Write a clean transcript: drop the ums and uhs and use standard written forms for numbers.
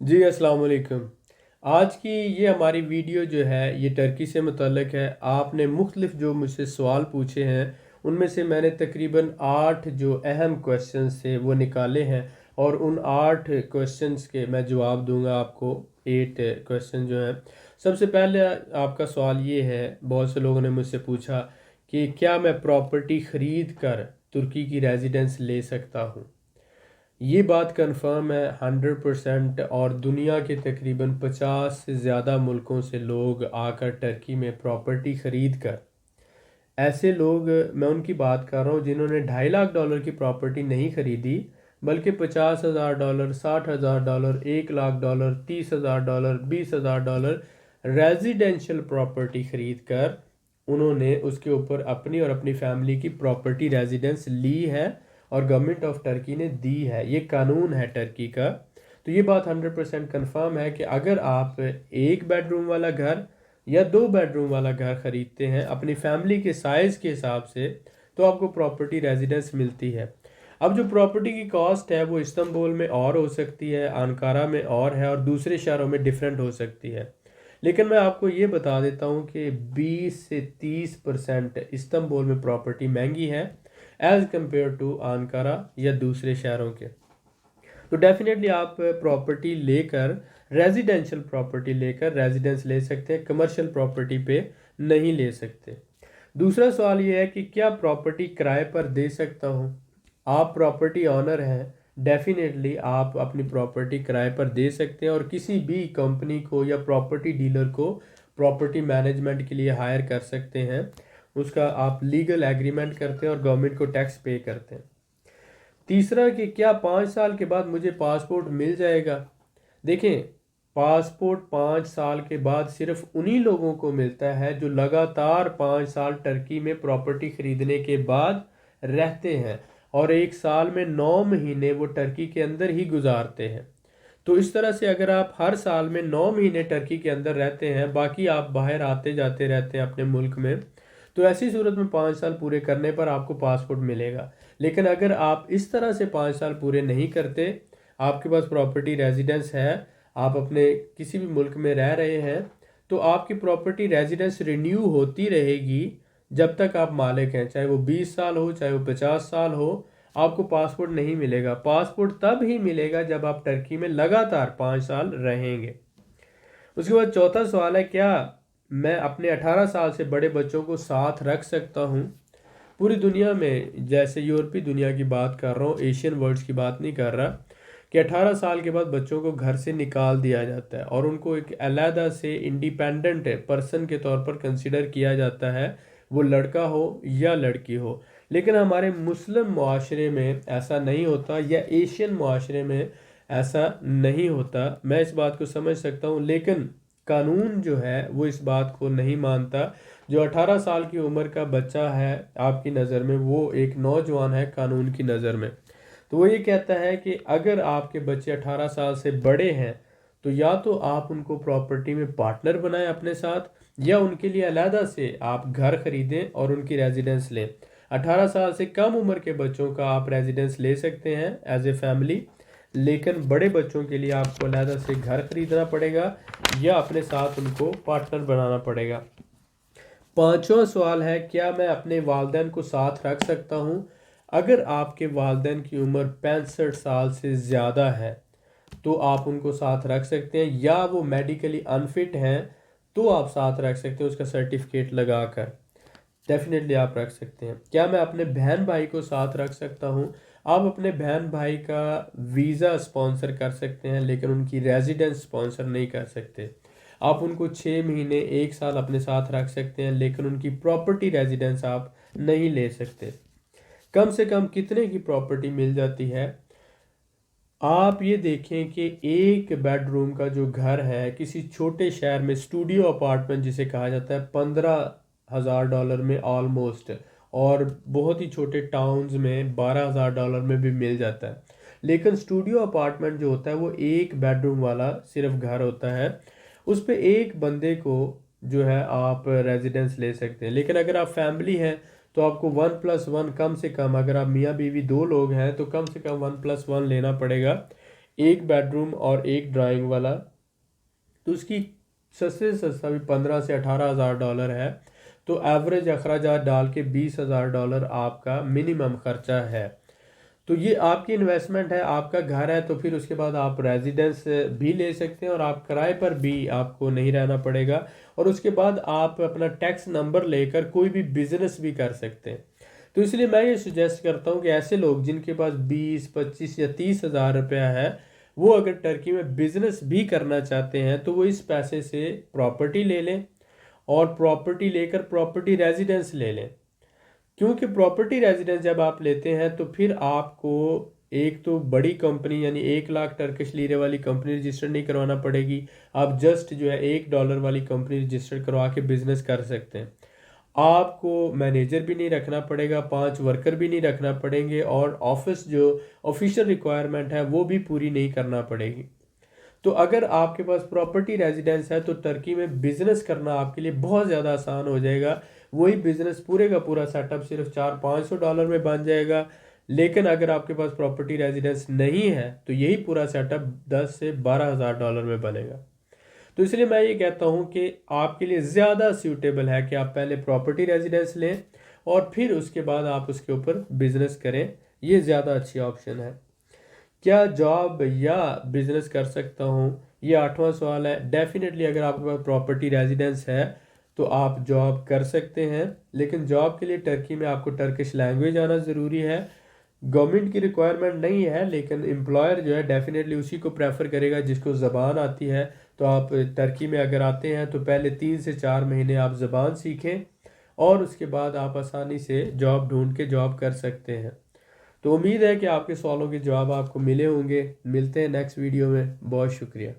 जी अस्सलाम वालेकुम। आज की ये हमारी वीडियो जो है ये टर्की से मुतल्लिक है। आपने मुख्तलिफ जो मुझसे सवाल पूछे हैं उनमें से मैंने तकरीबन 8 जो अहम क्वेश्चंस थे वो निकाले हैं और उन 8 क्वेश्चंस के मैं जवाब दूंगा आपको। 8 क्वेश्चन जो हैं, सबसे पहले आपका सवाल ये है, बहुत से लोगों ने मुझसे पूछा कि क्या मैं प्रॉपर्टी ख़रीद कर तुर्की की रेजिडेंस ले सकता हूँ। ये बात कंफर्म है 100%। और दुनिया के तकरीबन 50 से ज़्यादा मुल्कों से लोग आकर टर्की में प्रॉपर्टी ख़रीद कर, ऐसे लोग, मैं उनकी बात कर रहा हूँ जिन्होंने $2.5 लाख की प्रॉपर्टी नहीं ख़रीदी, बल्कि $50,000, $60,000, $1 लाख, $30,000, $20,000 रेजिडेंशियल प्रॉपर्टी ख़रीद कर उन्होंने उसके ऊपर अपनी और अपनी फैमिली की प्रॉपर्टी रेजिडेंस ली है और गवर्नमेंट ऑफ टर्की ने दी है। ये कानून है टर्की का। तो ये बात 100% कन्फर्म है कि अगर आप एक बेडरूम वाला घर या 2 बेडरूम वाला घर ख़रीदते हैं अपनी फैमिली के साइज़ के हिसाब से, तो आपको प्रॉपर्टी रेजिडेंस मिलती है। अब जो प्रॉपर्टी की कॉस्ट है वो इस्तांबुल में और हो सकती है, अंकारा में और है, और दूसरे शहरों में डिफरेंट हो सकती है। लेकिन मैं आपको ये बता देता हूँ कि 20 से 30% इस्तांबुल में प्रॉपर्टी महंगी है एज़ कम्पेयर टू अंकारा या दूसरे शहरों के। तो डेफिनेटली आप प्रॉपर्टी लेकर, रेजिडेंशियल प्रॉपर्टी लेकर रेजिडेंस ले सकते हैं, कमर्शियल प्रॉपर्टी पे नहीं ले सकते। दूसरा सवाल ये है कि क्या प्रॉपर्टी किराए पर दे सकता हूँ। आप प्रॉपर्टी ऑनर हैं, डेफिनेटली आप अपनी प्रॉपर्टी किराए पर दे सकते हैं और किसी भी कंपनी को या प्रॉपर्टी डीलर को प्रॉपर्टी मैनेजमेंट के लिए हायर कर सकते हैं। उसका आप लीगल एग्रीमेंट करते हैं और गवर्नमेंट को टैक्स पे करते हैं। तीसरा कि क्या 5 साल के बाद मुझे पासपोर्ट मिल जाएगा। देखें, पासपोर्ट 5 साल के बाद सिर्फ उन्हीं लोगों को मिलता है जो लगातार 5 साल टर्की में प्रॉपर्टी खरीदने के बाद रहते हैं और 1 साल में 9 महीने वो टर्की के अंदर ही गुजारते हैं। तो इस तरह से अगर आप हर साल में 9 महीने टर्की के अंदर रहते हैं, बाकी आप बाहर आते जाते रहते हैं अपने मुल्क में, तो ऐसी सूरत में 5 साल पूरे करने पर आपको पासपोर्ट मिलेगा। लेकिन अगर आप इस तरह से 5 साल पूरे नहीं करते, आपके पास प्रॉपर्टी रेजिडेंस है, आप अपने किसी भी मुल्क में रह रहे हैं, तो आपकी प्रॉपर्टी रेजिडेंस रिन्यू होती रहेगी जब तक आप मालिक हैं, चाहे वो 20 साल हो चाहे वो 50 साल हो। आपको पासपोर्ट नहीं मिलेगा। पासपोर्ट तब ही मिलेगा जब आप टर्की में लगातार 5 साल रहेंगे। उसके बाद चौथा सवाल है, क्या मैं अपने 18 साल से बड़े बच्चों को साथ रख सकता हूँ। पूरी दुनिया में, जैसे यूरोपीय दुनिया की बात कर रहा हूँ, एशियन वर्ल्ड्स की बात नहीं कर रहा, कि 18 साल के बाद बच्चों को घर से निकाल दिया जाता है और उनको एक अलहदा से इंडिपेंडेंट पर्सन के तौर पर कंसिडर किया जाता है, वो लड़का हो या लड़की हो। लेकिन हमारे मुस्लिम मुआशरे में ऐसा नहीं होता या एशियन मुआशरे में ऐसा नहीं होता। मैं इस बात को समझ सकता हूँ, लेकिन कानून जो है वो इस बात को नहीं मानता। जो 18 साल की उम्र का बच्चा है आपकी नज़र में, वो एक नौजवान है कानून की नज़र में। तो वो ये कहता है कि अगर आपके बच्चे 18 साल से बड़े हैं तो या तो आप उनको प्रॉपर्टी में पार्टनर बनाएं अपने साथ, या उनके लिए अलहदा से आप घर खरीदें और उनकी रेजिडेंस लें। 18 साल से कम उम्र के बच्चों का आप रेजिडेंस ले सकते हैं एज ए फैमिली, लेकिन बड़े बच्चों के लिए आपको अलहदा से घर खरीदना पड़ेगा या अपने साथ उनको पार्टनर बनाना पड़ेगा। पांचवा सवाल है, क्या मैं अपने वालिदैन को साथ रख सकता हूँ। अगर आपके वालिदैन की उम्र 65 साल से ज़्यादा है तो आप उनको साथ रख सकते हैं, या वो मेडिकली अनफिट हैं तो आप साथ रख सकते हैं उसका सर्टिफिकेट लगा कर। डेफिनेटली आप रख सकते हैं। क्या मैं अपने बहन भाई को साथ रख सकता हूँ। आप अपने बहन भाई का वीज़ा स्पॉन्सर कर सकते हैं लेकिन उनकी रेजिडेंस स्पॉन्सर नहीं कर सकते। आप उनको 6 महीने 1 साल अपने साथ रख सकते हैं लेकिन उनकी प्रॉपर्टी रेजिडेंस आप नहीं ले सकते। कम से कम कितने की प्रॉपर्टी मिल जाती है। आप ये देखें कि एक बेडरूम का जो घर है किसी छोटे शहर में, स्टूडियो अपार्टमेंट जिसे कहा जाता है, $15,000 में ऑलमोस्ट, और बहुत ही छोटे टाउन्स में $12,000 में भी मिल जाता है। लेकिन स्टूडियो अपार्टमेंट जो होता है वो एक बेडरूम वाला सिर्फ घर होता है, उस पे एक बंदे को जो है आप रेजिडेंस ले सकते हैं। लेकिन अगर आप फैमिली हैं तो आपको 1+1 कम से कम, अगर आप मियाँ बीवी 2 लोग हैं तो कम से कम 1+1 लेना पड़ेगा। एक बेडरूम और एक ड्राइंग वाला, तो उसकी सस्ते से सस्ता भी 15 से 18 हज़ार डॉलर है। तो एवरेज अखराजात डाल के $20,000 आपका मिनिमम खर्चा है। तो ये आपकी इन्वेस्टमेंट है, आपका घर है, तो फिर उसके बाद आप रेजिडेंस भी ले सकते हैं और आप किराए पर भी आपको नहीं रहना पड़ेगा। और उसके बाद आप अपना टैक्स नंबर लेकर कोई भी बिजनेस भी कर सकते हैं। तो इसलिए मैं ये सुजेस्ट करता हूँ कि ऐसे लोग जिनके पास 20, 25 या 30 हज़ार रुपया है, वो अगर टर्की में बिजनेस भी करना चाहते हैं तो वो इस पैसे से प्रॉपर्टी ले लें, और प्रॉपर्टी लेकर प्रॉपर्टी रेजिडेंस ले लें। क्योंकि प्रॉपर्टी रेजिडेंस जब आप लेते हैं तो फिर आपको एक तो बड़ी कंपनी यानी 1 लाख टर्किश लीरे वाली कंपनी रजिस्टर नहीं करवाना पड़ेगी। आप जस्ट जो है $1 वाली कंपनी रजिस्टर करवा के बिजनेस कर सकते हैं। आपको मैनेजर भी नहीं रखना पड़ेगा, 5 वर्कर भी नहीं रखना पड़ेंगे, और ऑफिस जो ऑफिशियल रिक्वायरमेंट है वो भी पूरी नहीं करना पड़ेगी। तो अगर आपके पास प्रॉपर्टी रेजिडेंस है तो टर्की में बिजनेस करना आपके लिए बहुत ज़्यादा आसान हो जाएगा। वही बिजनेस पूरे का पूरा सेटअप सिर्फ $400-500 में बन जाएगा। लेकिन अगर आपके पास प्रॉपर्टी रेजिडेंस नहीं है तो यही पूरा सेटअप $10,000 से $12,000 में बनेगा। तो इसलिए मैं ये कहता हूँ कि आपके लिए ज़्यादा सूटेबल है कि आप पहले प्रॉपर्टी रेजिडेंस लें और फिर उसके बाद आप उसके ऊपर बिजनेस करें। ये ज़्यादा अच्छी ऑप्शन है। क्या जॉब या बिजनेस कर सकता हूँ, ये 8वां सवाल है। डेफिनेटली अगर आपके पास प्रॉपर्टी रेजिडेंस है तो आप जॉब कर सकते हैं, लेकिन जॉब के लिए टर्की में आपको टर्किश लैंग्वेज आना ज़रूरी है। गवर्नमेंट की रिक्वायरमेंट नहीं है, लेकिन एम्प्लॉयर जो है डेफिनेटली उसी को प्रेफर करेगा जिसको ज़बान आती है। तो आप टर्की में अगर आते हैं तो पहले 3 से 4 महीने आप ज़बान सीखें और उसके बाद आप आसानी से जॉब ढूंढ के जॉब कर सकते हैं। तो उम्मीद है कि आपके सवालों के जवाब आपको मिले होंगे। मिलते हैं नेक्स्ट वीडियो में। बहुत शुक्रिया।